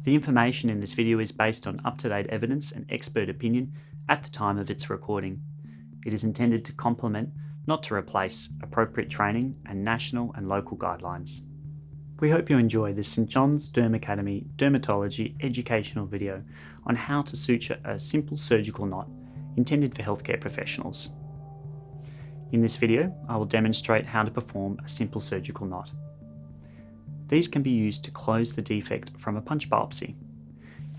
The information in this video is based on up-to-date evidence and expert opinion at the time of its recording. It is intended to complement, not to replace, appropriate training and national and local guidelines. We hope you enjoy this St John's Derm Academy dermatology educational video on how to suture a simple surgical knot intended for healthcare professionals. In this video, I will demonstrate how to perform a simple surgical knot. These can be used to close the defect from a punch biopsy.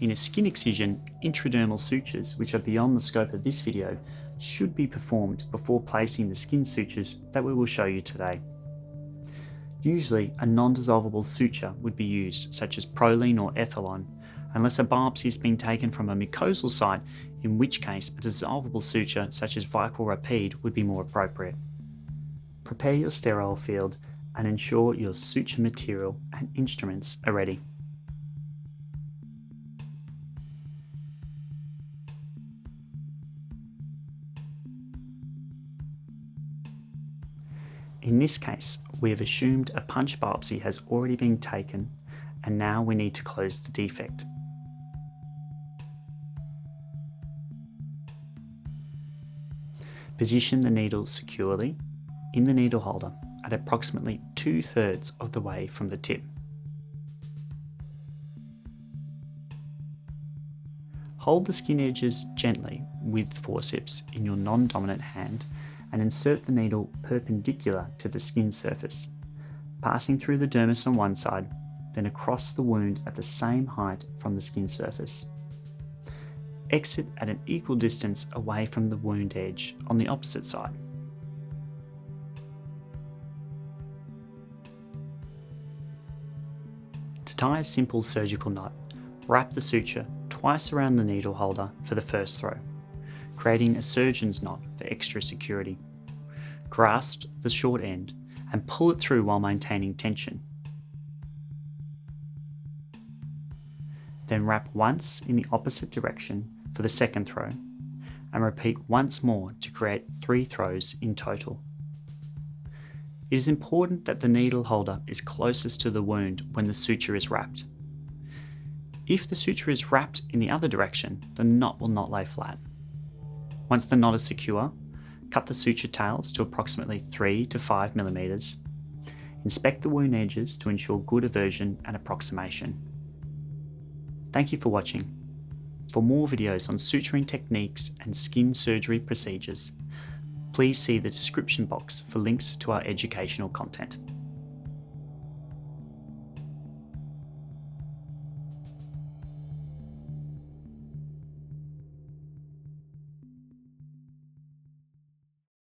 In a skin excision, intradermal sutures, which are beyond the scope of this video, should be performed before placing the skin sutures that we will show you today. Usually, a non-dissolvable suture would be used, such as Proline or Ethilon, unless a biopsy is being taken from a mucosal site, in which case a dissolvable suture such as Vicryl Rapide would be more appropriate. Prepare your sterile field and ensure your suture material and instruments are ready. In this case, we have assumed a punch biopsy has already been taken, and now we need to close the defect. Position the needle securely in the needle holder at approximately 2/3 of the way from the tip. Hold the skin edges gently with forceps in your non-dominant hand and insert the needle perpendicular to the skin surface, passing through the dermis on one side, then across the wound at the same height from the skin surface. Exit at an equal distance away from the wound edge on the opposite side. To tie a simple surgical knot, wrap the suture twice around the needle holder for the first throw, creating a surgeon's knot for extra security. Grasp the short end and pull it through while maintaining tension. Then wrap once in the opposite direction for the second throw, and repeat once more to create 3 throws in total. It is important that the needle holder is closest to the wound when the suture is wrapped. If the suture is wrapped in the other direction, the knot will not lay flat. Once the knot is secure, cut the suture tails to approximately 3 to 5 millimeters. Inspect the wound edges to ensure good adhesion and approximation. Thank you for watching. For more videos on suturing techniques and skin surgery procedures, please see the description box for links to our educational content.